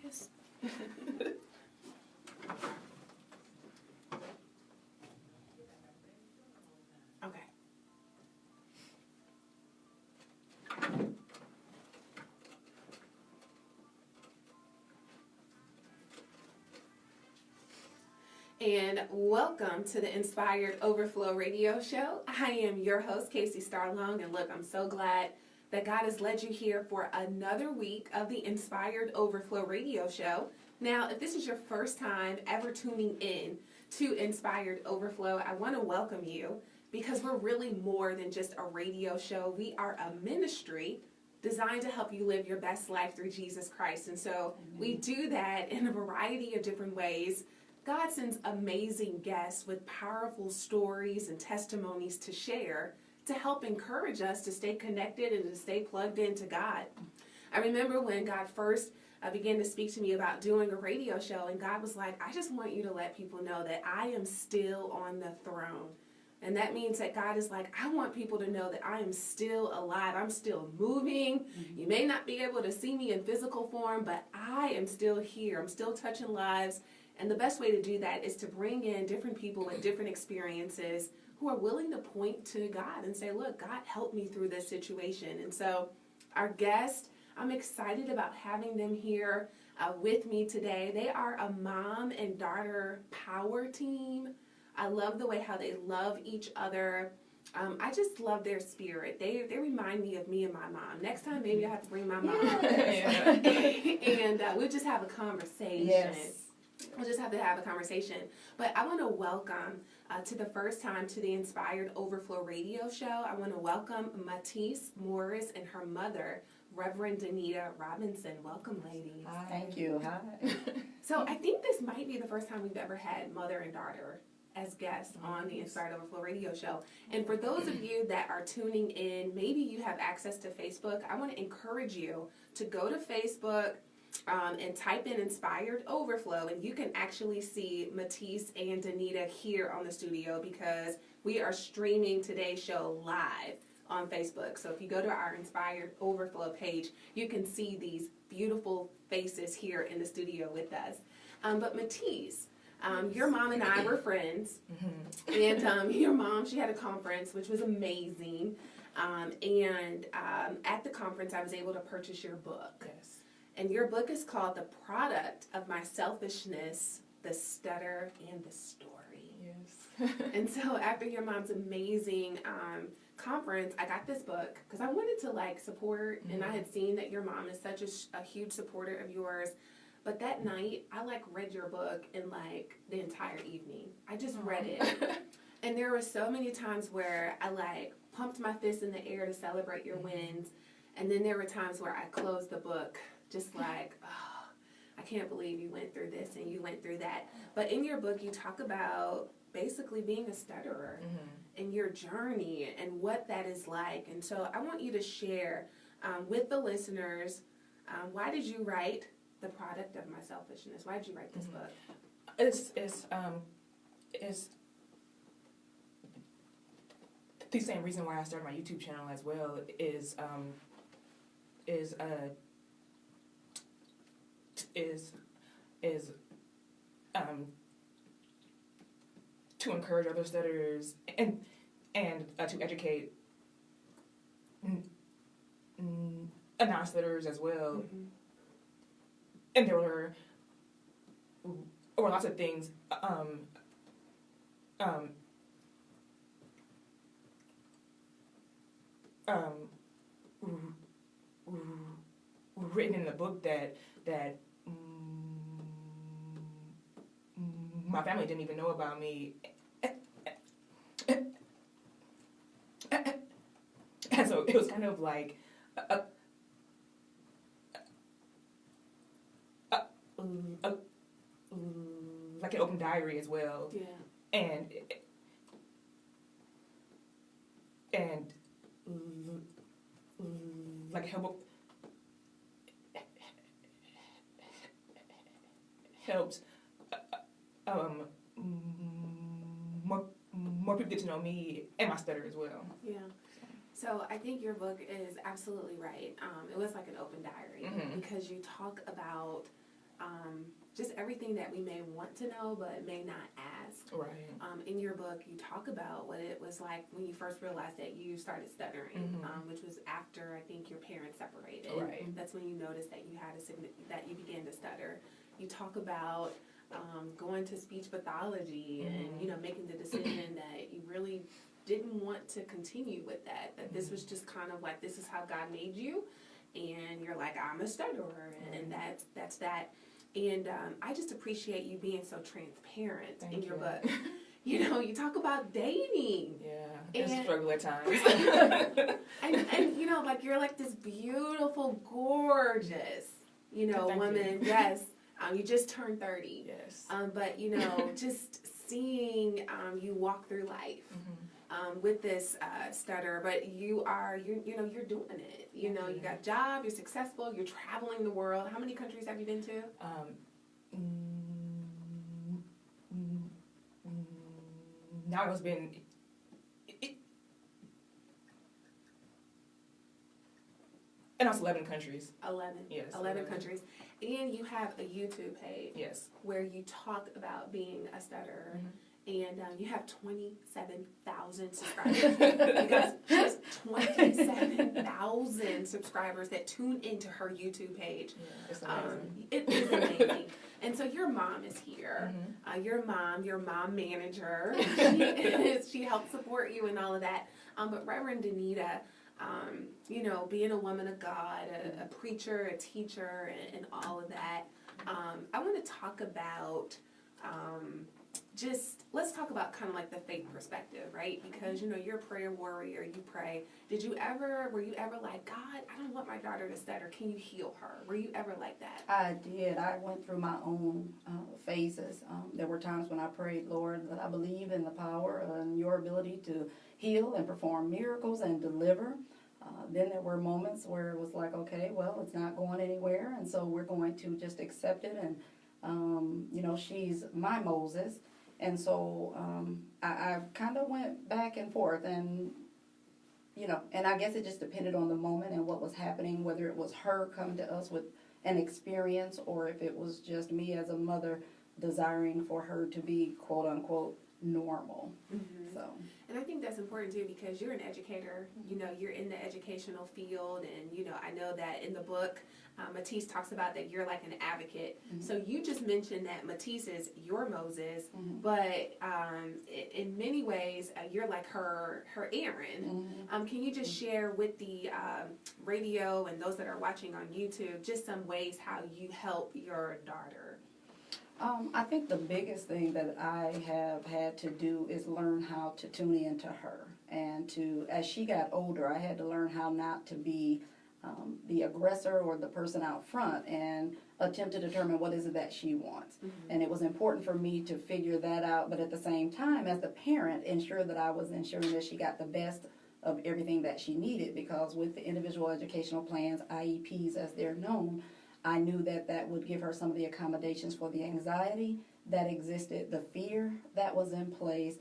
Yes. Okay. And welcome to the Inspired Overflow Radio Show. I am your host, Casey Starlong, and look, I'm so glad that God has led you here for another week of the Inspired Overflow Radio Show. Now, if this is your first time ever tuning in to Inspired Overflow, I want to welcome you because we're really more than just a radio show. We are a ministry designed to help you live your best life through Jesus Christ. And so we do that in a variety of different ways. God sends amazing guests with powerful stories and testimonies to share to help encourage us to stay connected and to stay plugged into God. I remember when God first began to speak to me about doing a radio show, and God was like, I just want you to let people know that I am still on the throne. And that means that God is like, I want people to know that I am still alive. I'm still moving. Mm-hmm. You may not be able to see me in physical form, but I am still here. I'm still touching lives. And the best way to do that is to bring in different people with different experiences who are willing to point to God and say, look, God helped me through this situation. And so our guest, I'm excited about having them here with me today. They are a mom and daughter power team. I love the way how they love each other. I just love their spirit. They remind me of me and my mom. Next time, maybe I have to bring my mom. Yeah. And we'll just have a conversation. Yes. We'll just have to have a conversation. But I want to welcome to the first time to the Inspired Overflow Radio Show. I want to welcome Matice Morris and her mother, Reverend Danita Robinson. Welcome, ladies. Hi. Thank you. Hi. So I think this might be the first time we've ever had mother and daughter as guests on the Inspired Overflow Radio Show. And for those of you that are tuning in, maybe you have access to Facebook, I want to encourage you to go to Facebook and type in Inspired Overflow, and you can actually see Matice and Danita here on the studio because we are streaming today's show live on Facebook. So if you go to our Inspired Overflow page, you can see these beautiful faces here in the studio with us. But Matice, your mom and I were friends, and your mom, she had a conference, which was amazing, and at the conference, I was able to purchase your book. Yes. And your book is called The Product of My Selfishness, the Stutter, and the Story. Yes. And so after your mom's amazing conference, I got this book because I wanted to support, and I had seen that your mom is such a huge supporter of yours. But that night, I read your book in the entire evening. I just read it. And there were so many times where I pumped my fist in the air to celebrate your wins. And then there were times where I closed the book just oh, I can't believe you went through this and you went through that. But in your book, you talk about basically being a stutterer and your journey and what that is like. And so I want you to share with the listeners, why did you write The Product of My Selfishness? Why did you write this book? It's the same reason why I started my YouTube channel as well is to encourage other stutterers and to educate non-stutterers as well. And there were lots of things written in the book that my family didn't even know about me. And so it was kind of like an open diary as well. Yeah. And helped more people get to know me and my stutter as well. Yeah. So I think your book is absolutely right. It was like an open diary because you talk about just everything that we may want to know but may not ask. Right. In your book, you talk about what it was like when you first realized that you started stuttering, which was after I think your parents separated. Right. That's when you noticed that you had that you began to stutter. You talk about going to speech pathology and making the decision that you really didn't want to continue with that. That this was just kind of like, this is how God made you, and you're like, I'm a stutterer, and that's that. And I just appreciate you being so transparent in your book. You talk about dating. Yeah, it's a struggle at times. and like, you're like this beautiful, gorgeous, woman. Yes. You just turned 30. Yes. But, just seeing you walk through life with this stutter, but you're doing it. You got a job, you're successful, you're traveling the world. How many countries have you been to? Now it's been... And also 11 countries. 11. Yes. 11 countries. And you have a YouTube page. Yes. Where you talk about being a stutterer. And you have 27,000 subscribers. You guys, she has 27,000 subscribers that tune into her YouTube page. Yeah, it's amazing. It is amazing. And so your mom is here. Your mom manager. She helps support you and all of that. But Reverend Danita, being a woman of God, a preacher, a teacher, and all of that, I want to talk about let's talk about kind of like the faith perspective, right? Because, you're a prayer warrior, you pray. Were you ever like, God, I don't want my daughter to stutter, can you heal her? Were you ever like that? I did. I went through my own phases. There were times when I prayed, Lord, that I believe in the power and your ability to heal and perform miracles and deliver. Then there were moments where it was like, okay, well, it's not going anywhere, and so we're going to just accept it. And, she's my Moses. And so I kind of went back and forth, and, and I guess it just depended on the moment and what was happening, whether it was her coming to us with an experience or if it was just me as a mother desiring for her to be, quote unquote, normal. So. And I think that's important too, because you're an educator, you're in the educational field, and I know that in the book, Matice talks about that you're like an advocate. So you just mentioned that Matice is your Moses, but in many ways, you're like her Aaron. Can you just share with the radio and those that are watching on YouTube just some ways how you help your daughter? I think the biggest thing that I have had to do is learn how to tune into her. And as she got older, I had to learn how not to be the aggressor or the person out front and attempt to determine what is it that she wants. And it was important for me to figure that out, but at the same time, as the parent, ensure that I was ensuring that she got the best of everything that she needed, because with the individual educational plans, IEPs as they're known, I knew that would give her some of the accommodations for the anxiety that existed, the fear that was in place,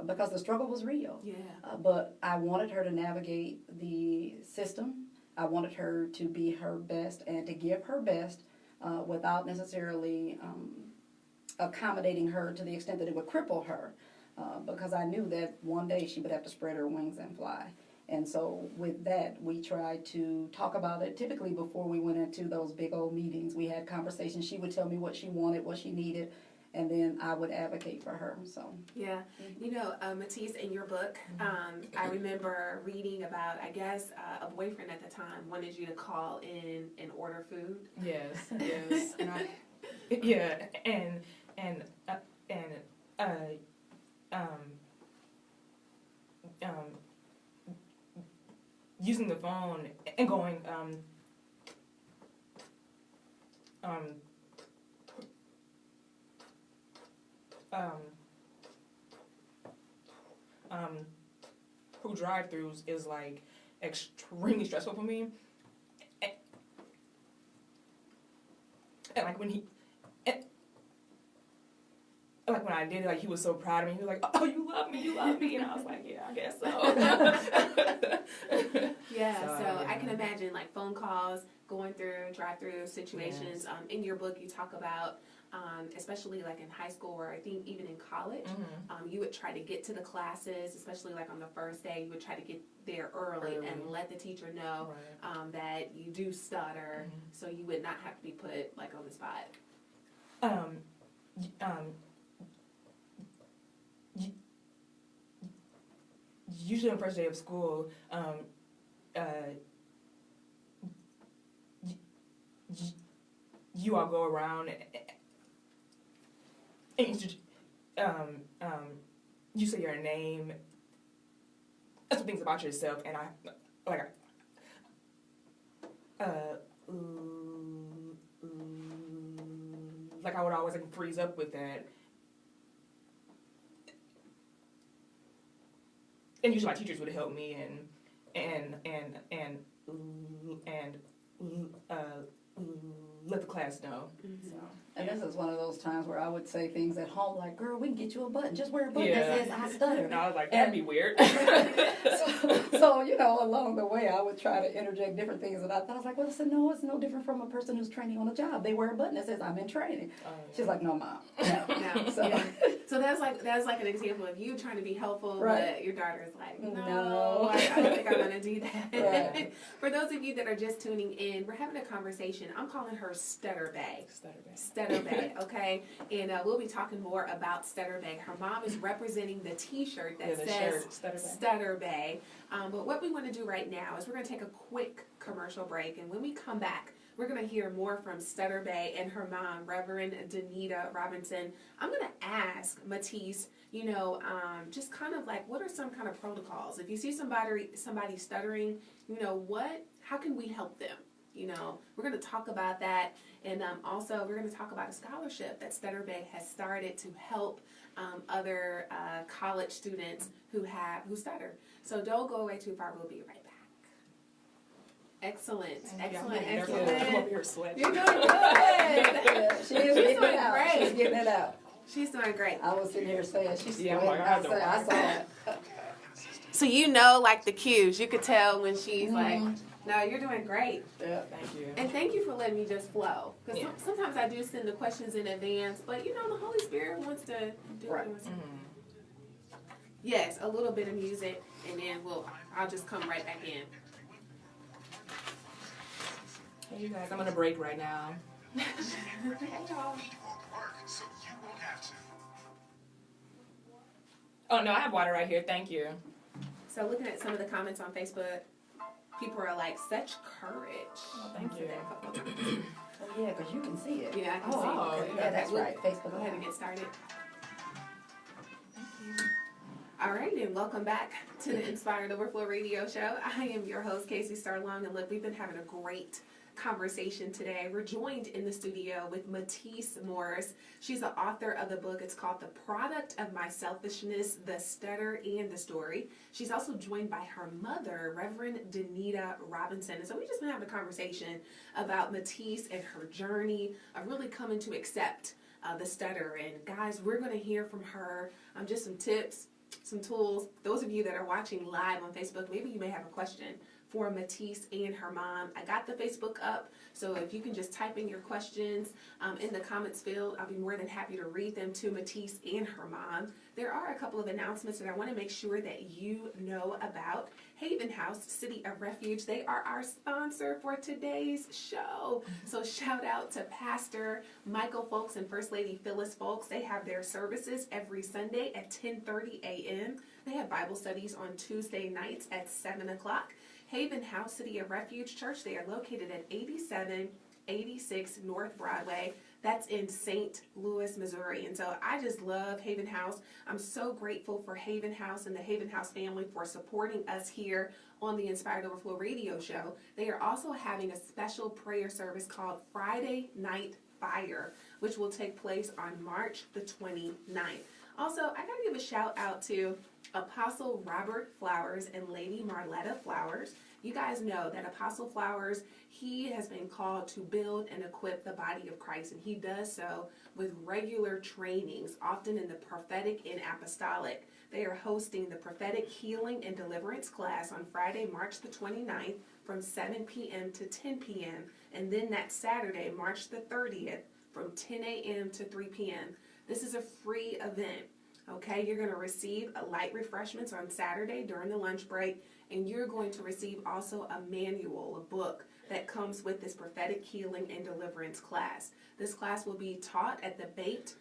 because the struggle was real. Yeah. But I wanted her to navigate the system. I wanted her to be her best and to give her best without necessarily accommodating her to the extent that it would cripple her, because I knew that one day she would have to spread her wings and fly. And so with that, we tried to talk about it. Typically before we went into those big old meetings, we had conversations. She would tell me what she wanted, what she needed, and then I would advocate for her. So yeah, Matice, in your book, I remember reading about, I guess, a boyfriend at the time wanted you to call in and order food. Yes. Using the phone and going, through drive-thrus is like extremely stressful for me. And like when when I did it, like he was so proud of me. He was like, "Oh, you love me," and I was like, "Yeah, I guess so." Yeah, so yeah. I can imagine like phone calls, going through drive-through situations. Yes. In your book, you talk about, especially like in high school or I think even in college, you would try to get to the classes, especially like on the first day, you would try to get there early. And let the teacher know that you do stutter, so you would not have to be put like on the spot. Usually on the first day of school, you all go around and you say your name, some things about yourself, and I would always freeze up with that. And usually my teachers would help me and let the class know. So, And this is one of those times where I would say things at home like, girl, we can get you a button. Just wear a button that says I stutter. And I was like, that'd be weird. So, along the way, I would try to interject different things. And I thought, I was like, well, I said, no, it's no different from a person who's training on a job. They wear a button that says, I'm in training. She's like, no, Mom. No. So, So that's like an example of you trying to be helpful, but your daughter's like, no, No. I don't think I'm going to do that. Right. For those of you that are just tuning in, we're having a conversation. I'm calling her Stutter Bay. Stutter Bay, okay? And we'll be talking more about Stutter Bay. Her mom is representing the T-shirt that says Stutter Bay. But what we want to do right now is we're going to take a quick commercial break, and when we come back, we're going to hear more from Stutter Bay and her mom, Reverend Danita Robinson. I'm going to ask Matice, just kind of like, what are some kind of protocols? If you see somebody stuttering, how can we help them? We're going to talk about that. And also, we're going to talk about a scholarship that Stutter Bay has started to help other college students who stutter. So don't go away too far. We'll be right back. Excellent. I'm over here sweating. You're doing good. She's getting it out. Great. She's getting it out. She's doing great. I was sitting here saying she's Yeah, sweating. I saw it. So like the cues. You could tell when she's like, no, you're doing great. Yeah. Thank you. And thank you for letting me just flow. Because sometimes I do send the questions in advance, but the Holy Spirit wants to do it. Yes, a little bit of music, and then I'll just come right back in. Hey, you guys, I'm on a break right now. Hey, y'all. Oh, no, I have water right here. Thank you. So looking at some of the comments on Facebook, people are like, such courage. Oh, thank you. Oh, yeah, because you can see it. Yeah, I can see okay. it. Yeah, that's right. Facebook. Go ahead and get started. All right, and welcome back to the Inspired Overflow Radio Show. I am your host, Casey Starlong, and look, we've been having a great conversation today. We're joined in the studio with Matice Morris. She's the author of the book. It's called The Product of My Selfishness, The Stutter and the Story. She's also joined by her mother, Reverend Danita Robinson. And so we've just been having a conversation about Matice and her journey of really coming to accept the stutter. And guys, we're going to hear from her just some tips, some tools. Those of you that are watching live on Facebook, maybe you may have a question for Matice and her mom. I got the Facebook up, so if you can just type in your questions in the comments field, I'll be more than happy to read them to Matice and her mom. There are a couple of announcements that I want to make sure that you know about. Haven House, City of Refuge, they are our sponsor for today's show. So shout out to Pastor Michael Folks and First Lady Phyllis Folks. They have their services every Sunday at 10:30 a.m. They have Bible studies on Tuesday nights at 7 o'clock. Haven House, City of Refuge Church, they are located at 8786 North Broadway. That's in St. Louis, Missouri. And so I just love Haven House. I'm so grateful for Haven House and the Haven House family for supporting us here on the Inspired Overflow Radio Show. They are also having a special prayer service called Friday Night Fire, which will take place on March the 29th. Also, I got to give a shout out to Apostle Robert Flowers and Lady Marletta Flowers. You guys know that Apostle Flowers, he has been called to build and equip the body of Christ, and he does so with regular trainings, often in the prophetic and apostolic. They are hosting the prophetic healing and deliverance class on Friday, March the 29th from 7 p.m. to 10 p.m. And then that Saturday, March the 30th from 10 a.m. to 3 p.m. This is a free event. Okay, you're going to receive a light refreshments on Saturday during the lunch break, and you're going to receive also a manual, a book that comes with this prophetic healing and deliverance class. This class will be taught at the Bait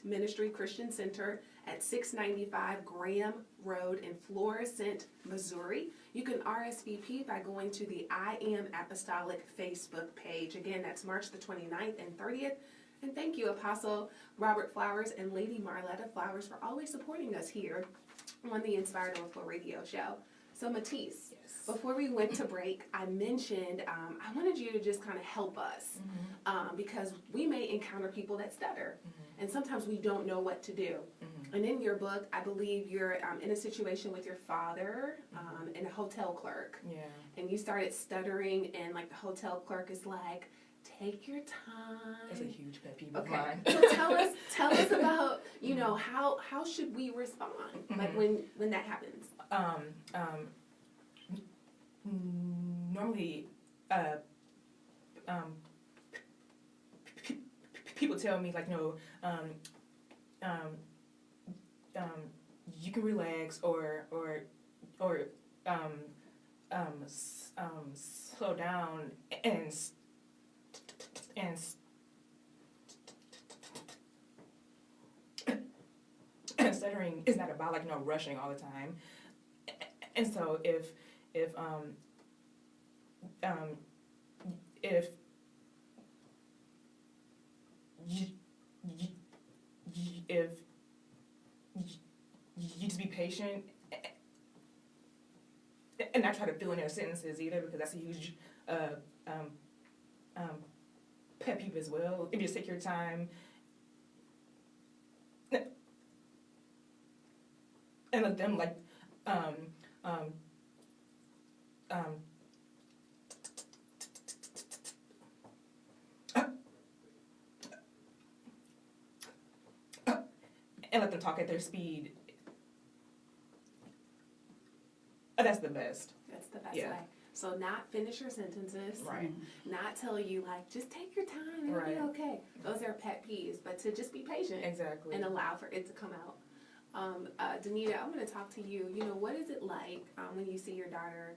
Ministry Christian Center at 695 Graham Road in Florissant, Missouri. You can RSVP by going to the I Am Apostolic Facebook page. Again, that's March the 29th and 30th. And thank you, Apostle Robert Flowers and Lady Marletta Flowers, for always supporting us here on the Inspired Overflow Radio Show. So, Matice, Yes. before we went to break, I mentioned I wanted you to just kind of help us because we may encounter people that stutter, and sometimes we don't know what to do. And in your book, I believe you're in a situation with your father and a hotel clerk. Yeah. And you started stuttering, and like the hotel clerk is like, take your time. That's a huge pet peeve of Okay. mine. So tell us about, you know, how should we respond like when that happens? Normally, people tell me, like, you know, you can relax or slow down and stuttering is not about, like, you know, rushing all the time. And so if you just be patient and not try to fill in their sentences either, because that's a huge pet peeve as well. If you just take your time and let them, like, and let them talk at their speed. That's the best. That's the best Yeah. way. So not finish your sentences. Right. Not tell you like, just take your time, it'll Right. be okay. Those are pet peeves, but to just be patient Exactly. and allow for it to come out. Danita, I'm going to talk to you. You know, what is it like when you see your daughter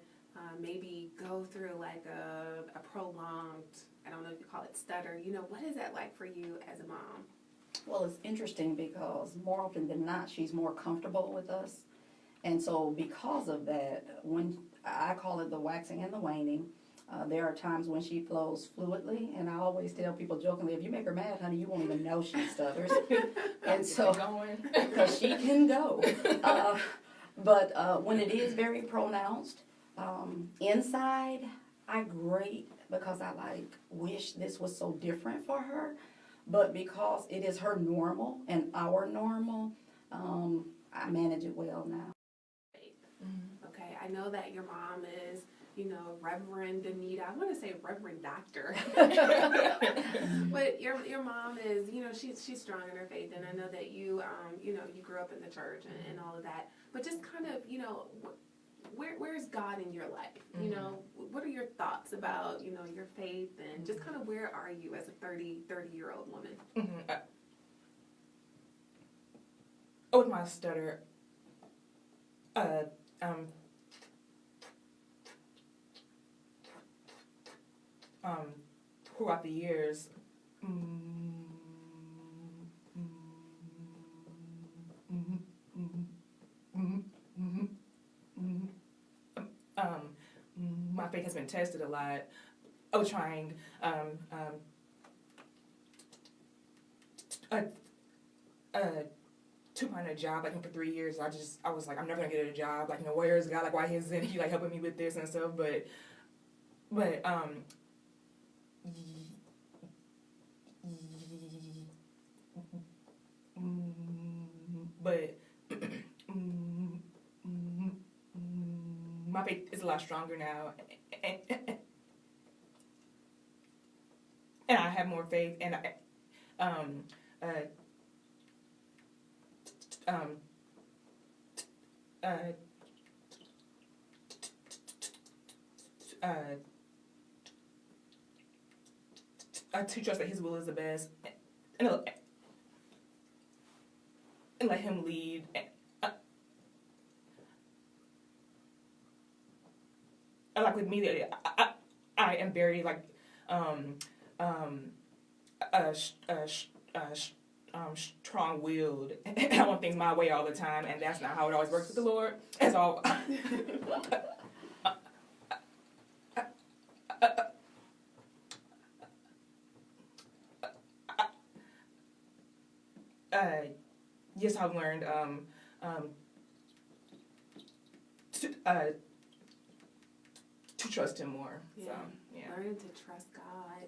maybe go through like a prolonged, I don't know if you call it stutter, you know, what is that like for you as a mom? Well, it's interesting because more often than not, she's more comfortable with us. And so because of that, when I call it the waxing and the waning, there are times when she flows fluidly, and I always tell people jokingly, if you make her mad, honey, you won't even know she stutters. And so, because she can go. But when it is very pronounced, inside, I grate because I wish this was so different for her. But because it is her normal and our normal, I manage it well now. Okay, I know that your mom is, you know, Reverend Danita. I want to say Reverend Doctor. But your mom is, you know, she's strong in her faith, and I know that you, you know, you grew up in the church and all of that. But just kind of, you know, where's God in your life? You know, what are your thoughts about, you know, your faith, and just kind of where are you as a 30-year-old woman? With my stutter, throughout the years, my faith has been tested a lot. I was trying to find a job, like, for 3 years. I was like, I'm never gonna get a job. Like, you know, where is God? Like, why isn't He, like, helping me with this and stuff? But my faith is a lot stronger now, and I have more faith, and to trust that His will is the best, and let Him lead. Like with me, I am very like strong-willed, and I want things my way all the time, and that's not how it always works with the Lord. It's all. Yes, I've learned to trust Him more. Yeah. So, yeah. Learning to trust God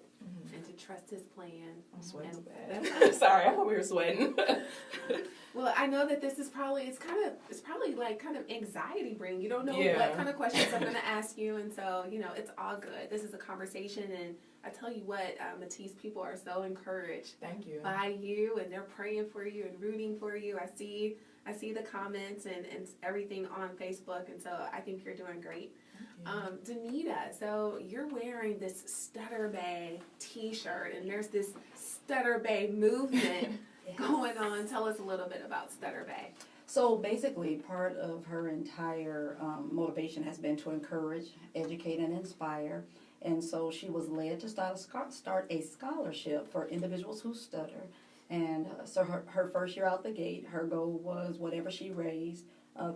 and to trust His plan. I'm sweating so And bad. Sorry, I thought we were sweating. Well, I know that this is probably it's probably like kind of anxiety bringing. You don't know Yeah. what kind of questions I'm going to ask you, and so it's all good. This is a conversation, and I tell you what, Matice, people are so encouraged Thank you. by you, and they're praying for you and rooting for you. I see the comments and everything on Facebook, and so I think you're doing great. Danita, so you're wearing this Stutter Bay t-shirt, and there's this Stutter Bay movement going on. Tell us a little bit about Stutter Bay. So basically, part of her entire motivation has been to encourage, educate, and inspire. And so she was led to start a scholarship for individuals who stutter. And so her first year out the gate, her goal was whatever she raised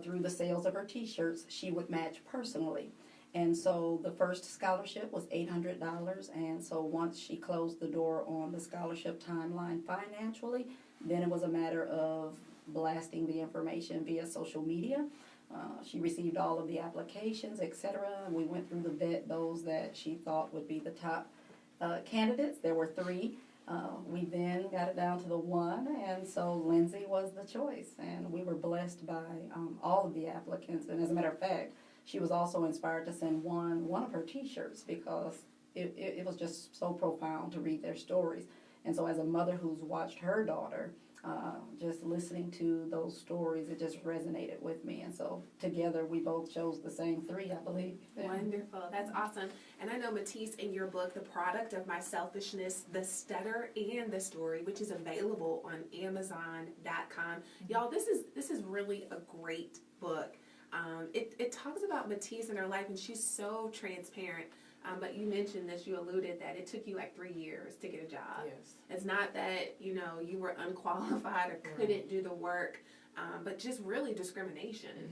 through the sales of her t-shirts, she would match personally. And so the first scholarship was $800. And so once she closed the door on the scholarship timeline financially, then it was a matter of blasting the information via social media. She received all of the applications, etc. We went through the vet, those that she thought would be the top candidates. There were 3. We then got it down to the 1, and so Lindsay was the choice. And we were blessed by all of the applicants. And as a matter of fact, she was also inspired to send one of her t-shirts because it was just so profound to read their stories. And so as a mother who's watched her daughter, just listening to those stories, it just resonated with me. And so together we both chose the same 3, I believe. Wonderful. That's awesome. And I know, Matice, in your book, The Product of My Selfishness, The Stutter and the Story, which is available on Amazon.com. Y'all, this is really a great book. It talks about Matice and her life, and she's so transparent. But you mentioned this, you alluded that it took you like 3 years to get a job. Yes. It's not that, you were unqualified or couldn't do the work, but just really discrimination.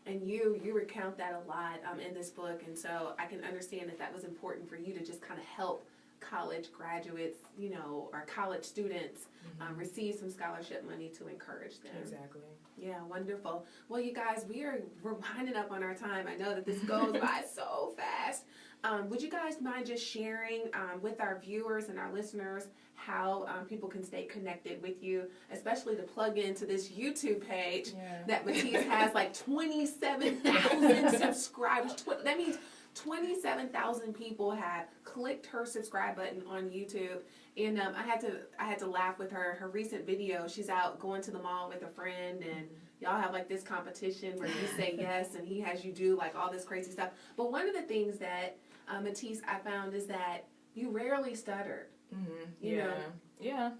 And you recount that a lot in this book, and so I can understand that was important for you to just kind of help college graduates, or college students receive some scholarship money to encourage them. Exactly. Yeah, wonderful. Well, you guys, we're winding up on our time. I know that this goes by so fast. Would you guys mind just sharing with our viewers and our listeners how people can stay connected with you, especially to plug into this YouTube page that Matice has like 27,000 subscribers. That means 27,000 people have clicked her subscribe button on YouTube, and I had to laugh with her. Her recent video, she's out going to the mall with a friend, and y'all have like this competition where you say yes, and he has you do like all this crazy stuff. But one of the things that Matice, I found is that you rarely stuttered. You know? Yeah.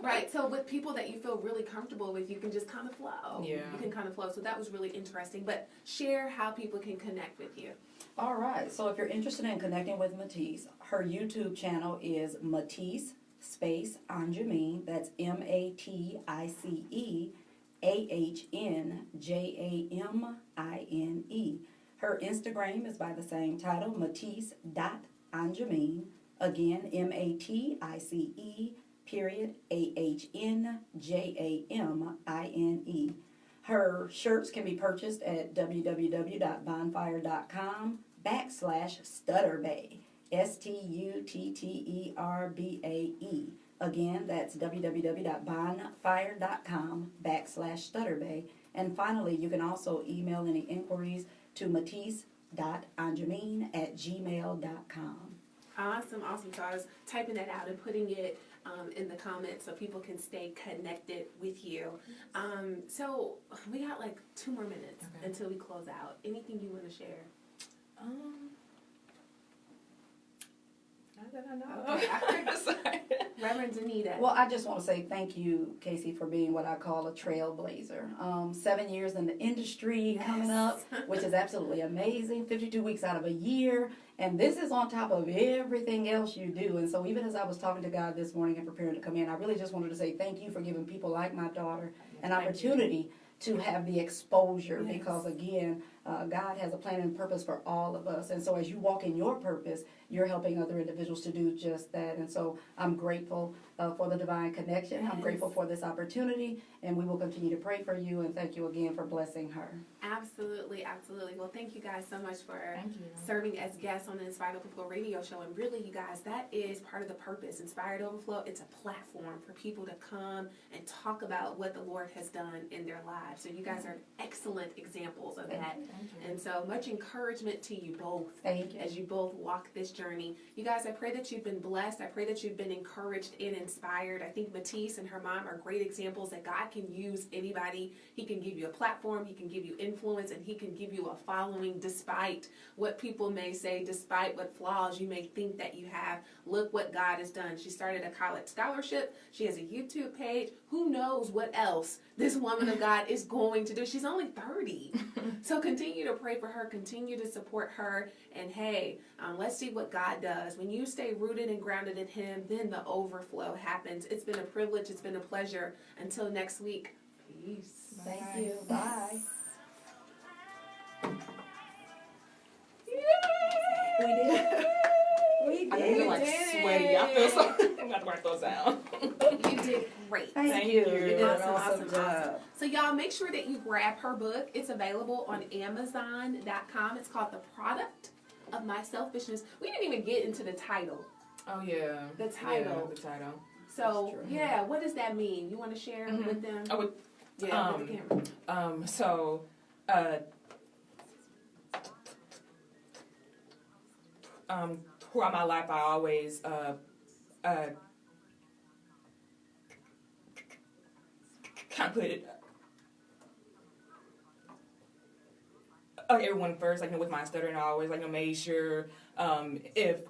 Right. So with people that you feel really comfortable with, you can just kind of flow. Yeah. You can kind of flow. So that was really interesting. But share how people can connect with you. All right. So if you're interested in connecting with Matice, her YouTube channel is Matice Ahnjamine. That's Matice Ahnjamine. Her Instagram is by the same title, Matice.Ahnjamine. Again, Matice_Ahnjamine. Her shirts can be purchased at www.bonfire.com/Stutterbae. STUTTERBAE. Again, that's www.bonfire.com/Stutterbae. And finally, you can also email any inquiries to Matice matice.ahnjamine@gmail.com. Awesome. So I was typing that out and putting it in the comments so people can stay connected with you. So we got like 2 more minutes until we close out. Anything you want to share? Not that I know. Okay. Sorry. Reverend Anita. Well, I just want to say thank you, Casey, for being what I call a trailblazer. 7 years in the industry coming up, which is absolutely amazing. 52 weeks out of a year. And this is on top of everything else you do. And so even as I was talking to God this morning and preparing to come in, I really just wanted to say thank you for giving people like my daughter an opportunity to have the exposure, because again, God has a plan and purpose for all of us. And so as you walk in your purpose, you're helping other individuals to do just that. And so I'm grateful for the divine connection. I'm grateful for this opportunity, and we will continue to pray for you, and thank you again for blessing her. Absolutely. Well, thank you guys so much for serving as guests on the Inspired Overflow radio show. And really, you guys, that is part of the purpose. Inspired Overflow, it's a platform for people to come and talk about what the Lord has done in their lives. So you guys are excellent examples of that. And so much encouragement to you both as you both walk this journey. You guys, I pray that you've been blessed. I pray that you've been encouraged and inspired. I think Matice and her mom are great examples that God can use anybody. He can give you a platform, He can give you influence, and He can give you a following despite what people may say, despite what flaws you may think that you have. Look what God has done. She started a college scholarship. She has a YouTube page. Who knows what else this woman of God is going to do. She's only 30. So continue to pray for her. Continue to support her. And hey, let's see what God does. When you stay rooted and grounded in Him, then the overflow happens. It's been a privilege. It's been a pleasure. Until next week, peace. Thank you. Bye. We did. I feel like sweaty. I feel so. I'm going to write those down. You did great. Thank you. You did an Awesome. awesome job. So y'all make sure that you grab her book. It's available on Amazon.com. It's called The Product of My Selfishness. We didn't even get into the title. Oh, yeah. The title. Yeah, the title. So, yeah, what does that mean? You want to share with them? Oh, with the camera. Throughout my life, I always kind of put it everyone first, like with my stuttering, I always made sure if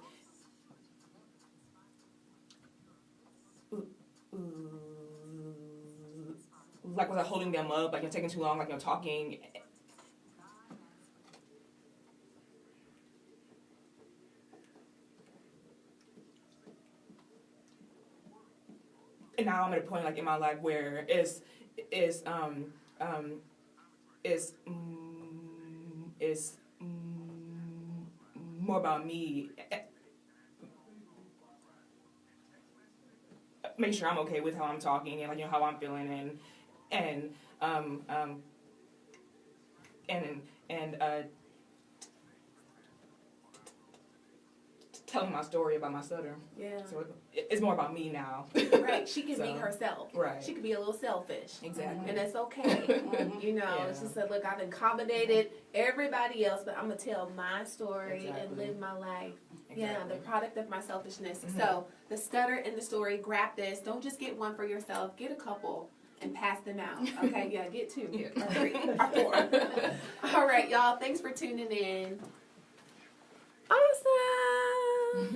was I holding them up, taking too long, talking. And now I'm at a point in my life where it's more about me. Make sure I'm okay with how I'm talking and how I'm feeling and telling my story about my stutter. Yeah. So it's more about me now. Right. She can be herself. Right. She can be a little selfish. Exactly. And that's okay. She said, look, I've accommodated everybody else, but I'm going to tell my story and live my life. Exactly. Yeah, the product of my selfishness. Mm-hmm. So the stutter and the story, grab this. Don't just get one for yourself. Get a couple and pass them out. Okay, yeah, get 2 or 3 or 4. All right, y'all. Thanks for tuning in. Awesome.